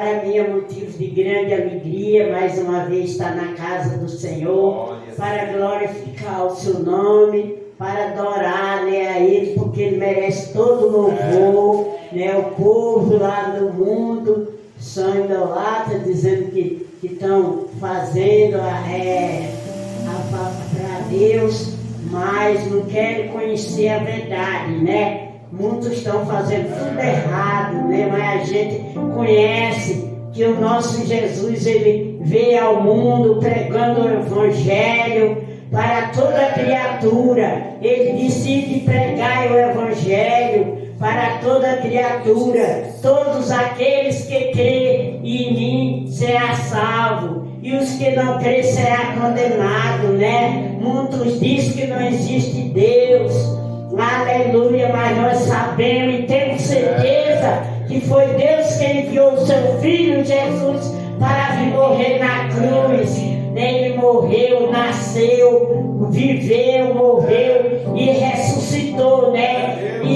Para mim é motivo de grande alegria, mais uma vez estar na casa do Senhor, para glorificar o seu nome, para adorar, né, a Ele, porque Ele merece todo o louvor, né, o povo lá do mundo são idolatas, dizendo que estão fazendo para Deus, mas não querem conhecer a verdade, né? Muitos estão fazendo tudo errado, né? Mas a gente conhece que o nosso Jesus, Ele veio ao mundo pregando o Evangelho para toda criatura. Ele decide pregar o Evangelho para toda criatura. Todos aqueles que crêem em mim será salvo, e os que não crêem será condenado, né? Muitos dizem que não existe Deus. Aleluia, mas nós sabemos e temos certeza que foi Deus que enviou o seu Filho Jesus para vir morrer na cruz. Ele morreu, nasceu, viveu, morreu e ressuscitou, né? E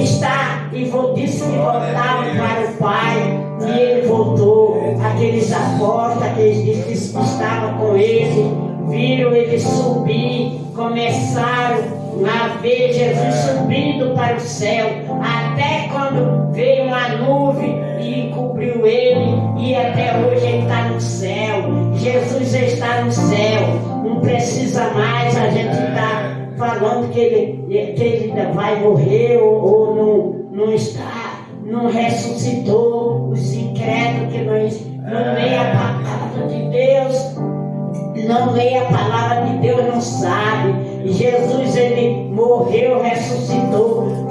disse que voltava para o Pai, e ele voltou. Aqueles apóstolos, aqueles discípulos que estavam com ele, viram ele subir, começaram a ver Jesus subindo para o céu, até quando veio uma nuvem e encobriu ele, e até hoje ele está no céu. Jesus está no céu, não precisa mais a gente estar falando que ele vai morrer ou não está, não ressuscitou. Os incrédulos que não leem a palavra de Deus, não lê a palavra de Deus, não sabe. Jesus, ele morreu, ressuscitou,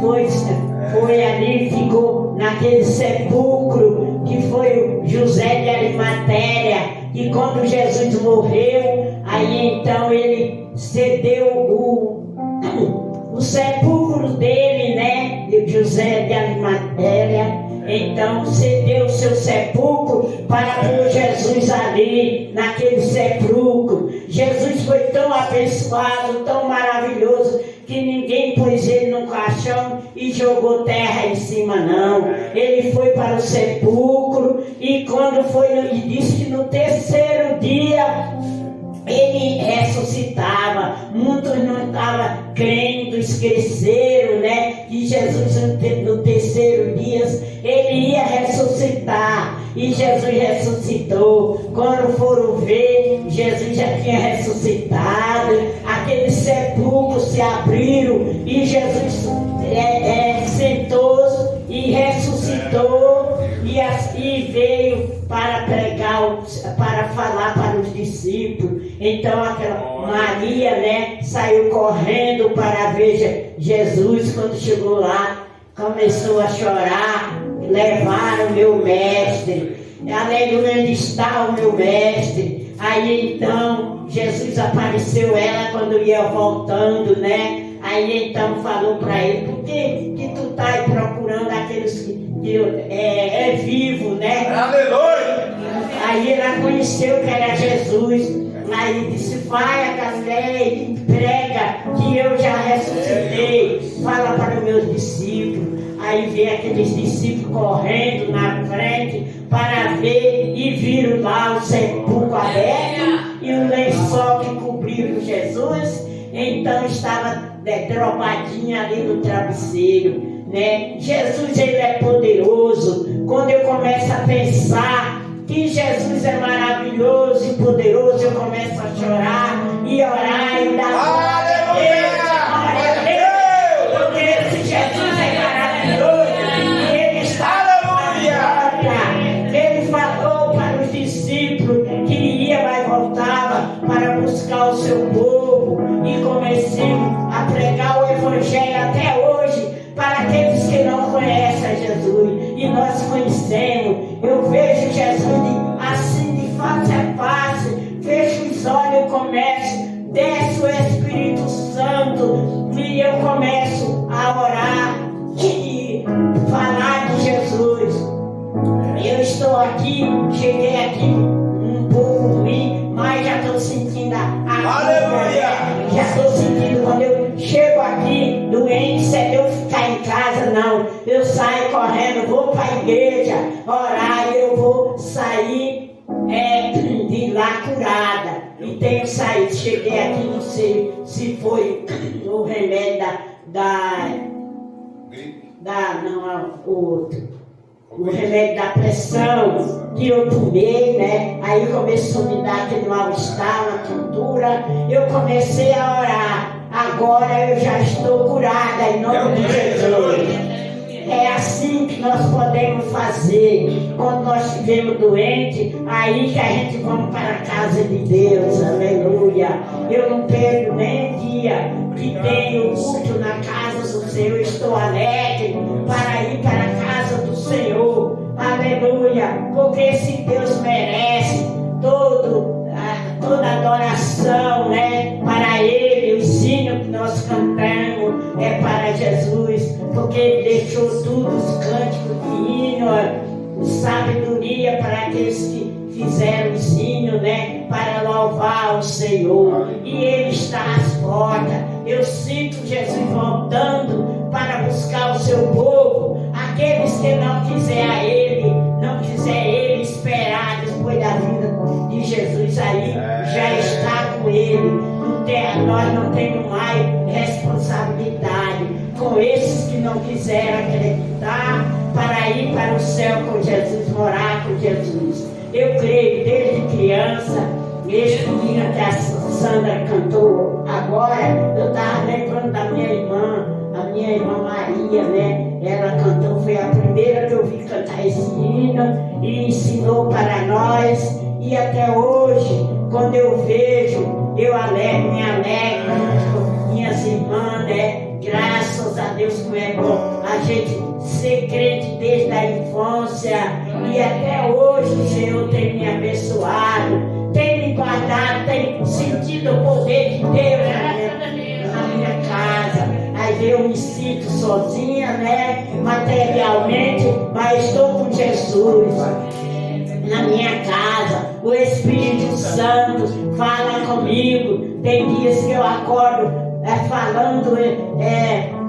foi ali, ficou naquele sepulcro que foi o José de Arimateia. E quando Jesus morreu, aí então ele cedeu o sepulcro dele, né? José de Arimateia. Então cedeu o seu sepulcro para pôr Jesus ali, naquele sepulcro. Jesus foi tão abençoado, tão maravilhoso, que ninguém pôs ele num caixão e jogou terra em cima, não. Ele foi para o sepulcro, e quando foi, e disse que no terceiro dia ele ressuscitava. Muitos não estavam crendo, esqueceram, né? Que Jesus no terceiro dia ele ia ressuscitar. E Jesus ressuscitou. Quando foram ver, Jesus já tinha ressuscitado. Aqueles sepulcros se abriram e Jesus sentou e ressuscitou, e veio para pregar, para falar para os discípulos. Então aquela Maria, né, saiu correndo para ver Jesus. Quando chegou lá, começou a chorar. Levaram meu mestre. Aleluia, onde está o meu mestre? Aí então Jesus apareceu ela quando ia voltando, né? Aí então falou para ele: por que tu está aí procurando aqueles que é vivo, né? Aleluia! Aí ela conheceu que era Jesus. Aí disse: vai a Galileia e prega que eu já ressuscitei. Fala para os meus discípulos. Aí veio aqueles discípulos correndo na frente para ver, e viram lá o sepulcro aberto e o lençol que cobriu Jesus. Então estava drobadinha ali no travesseiro, né? Jesus, ele é poderoso. Quando eu começo a pensar que Jesus é maravilhoso e poderoso, eu começo a chorar e orar e dar glória a Deus, porque esse Jesus é maravilhoso e ele está na glória. Ele falou para os discípulos que ia, mas voltava para buscar o seu povo, e comecei a pregar o Evangelho até hoje para aqueles que não conhecem a Jesus. E nós conhecemos. Eu vejo Jesus assim de face a face, fecho os olhos, eu começo, desce o Espírito Santo, e eu começo a orar e falar de Jesus. Eu estou aqui, cheguei aqui um pouco ruim, mas já estou sentindo aleluia! Já estou sentindo. Quando eu chego aqui doente, se é eu ficar em casa, não. Eu saio correndo, vou para a igreja orar, eu vou vou sair de lá curada. E tenho saído. Cheguei aqui, não sei se foi o remédio o outro. O remédio da pressão que eu tomei, né? Aí começou a me dar aquele mal-estar, uma tontura. Eu comecei a orar. Agora eu já estou curada em nome de Jesus. É assim que nós podemos fazer. Quando nós estivermos doentes, aí que a gente vamos para a casa de Deus. Aleluia. Eu não perco nem um dia que tenho culto na casa do Senhor. Eu estou alegre para ir para a casa do Senhor. Aleluia. Porque esse Deus merece toda adoração, né? Para Ele, os hinos que nós cantamos é para Jesus, porque Ele deixou tudo, os cânticos de hino, sabedoria para aqueles que fizeram os hinos, né? Para louvar o Senhor. E Ele está às portas. Eu sinto Jesus voltando para buscar o seu povo. Aqueles que não quiser Ele esperar depois da vida de Jesus aí, já está com Ele. Nós não temos mais responsabilidade com esses que não quiseram acreditar para ir para o céu com Jesus, morar com Jesus. Eu creio desde criança, esse dia que a Sandra cantou agora, eu estava lembrando da minha irmã, a minha irmã Maria, né? Ela cantou, foi a primeira que eu vi cantar esse hino e ensinou para nós. E até hoje, quando eu vejo, me alegro com minhas irmãs, né? Graças a Deus, como é bom a gente ser crente desde a infância. E até hoje o Senhor tem me abençoado, tem me guardado, tem sentido o poder de Deus na minha casa. Aí eu me sinto sozinha, né? Materialmente, mas estou com Jesus na minha casa. O Espírito Santo fala comigo. Tem dias que eu acordo falando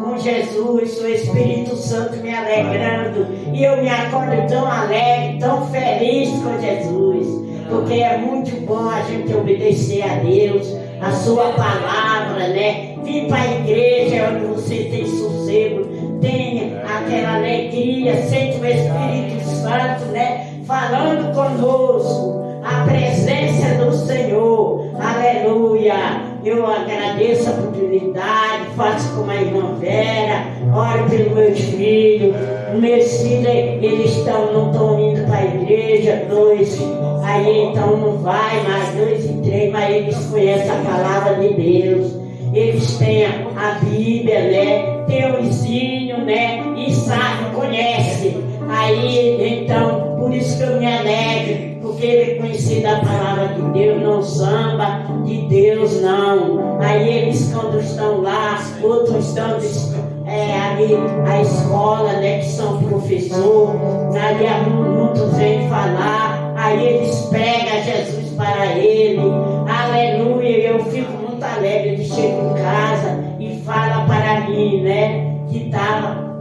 com Jesus, o Espírito Santo me alegrando, e eu me acordo tão alegre, tão feliz com Jesus, porque é muito bom a gente obedecer a Deus, a sua palavra, né? Vir para a igreja onde você tem sossego, tem aquela alegria, sente o Espírito Santo, né? Falando conosco, a presença do Senhor. Aleluia. Eu agradeço a oportunidade, faço como a irmã Vera, oro pelos meus filhos. Meus filhos, eles não estão indo para a igreja, 2, aí então não vai mais, 2 e 3, mas eles conhecem a palavra de Deus. Eles têm a Bíblia, né? Tem o ensino, né? E sabe, conhece. Aí, então, por isso que eu me alegro, porque ele é conhecido a palavra de Deus, não samba de Deus, não. Aí eles, quando estão lá, outros estão ali, a escola, né? Que são professores, ali muitos vêm falar, aí eles pregam Jesus para ele. Aleluia, eu fico muito alegre de chegar em casa e fala para mim, né? Que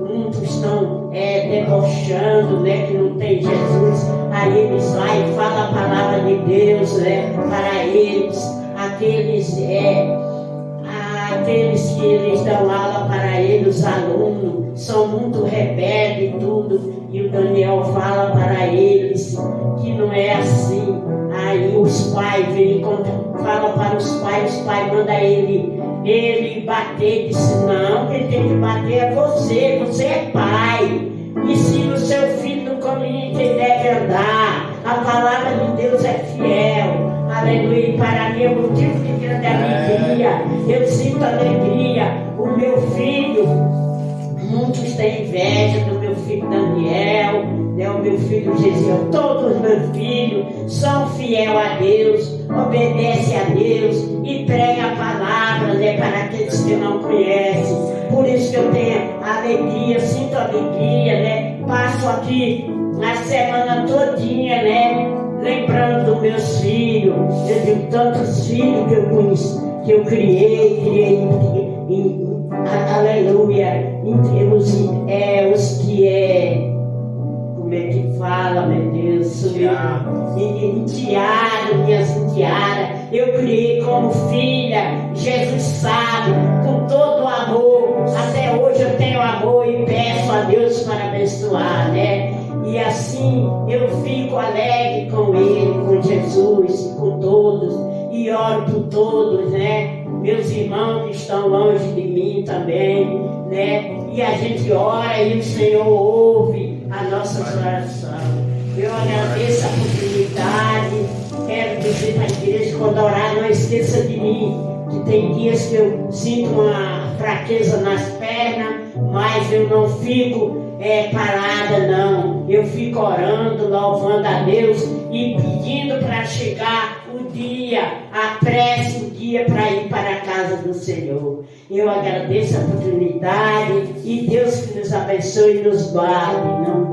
muitos estão debochando, né? Que não tem Jesus. Aí eles vão e falam a palavra de Deus, né? Para eles, aqueles que eles dão aula para eles, os alunos, são muito rebeldes e tudo. E o Daniel fala para eles que não é assim. Aí os pais vêm, fala para os pais mandam ele bater. Disse, não, quem tem que bater é você é pai. Ensina o seu filho no caminho que ele deve andar. A palavra de Deus é fiel. Aleluia. Para mim é motivo de grande alegria. Eu sinto alegria. O meu filho, muitos têm inveja do meu filho Daniel, né? O meu filho Jesus. Todos os meus filhos são fiel a Deus, obedecem a Deus e pregam a palavra, né? Para aqueles que não conhecem. Por isso que eu tenho alegria, sinto alegria, né? Passo aqui a semana todinha, né? Lembrando dos meus filhos. Eu digo tantos filhos que eu criei aleluia, entre os que como é que Fala, meu Deus, enteada, minhas enteadas, eu criei como filha, Jesus sabe, com todo o amor, até hoje eu tenho amor e peço a Deus para abençoar, né? E assim eu fico alegre com Ele, com Jesus, com todos, e oro por todos, né? Meus irmãos que estão longe de mim também, né? E a gente ora e o Senhor ouve as nossas orações. Eu agradeço a oportunidade, quero dizer para a igreja, quando orar, não esqueça de mim, que tem dias que eu sinto uma fraqueza nas pernas, mas eu não fico parada, não. Eu fico orando, louvando a Deus e pedindo para chegar o dia, a prece, o dia para ir para a casa do Senhor. Eu agradeço a oportunidade e Deus que nos abençoe e nos guarde. Não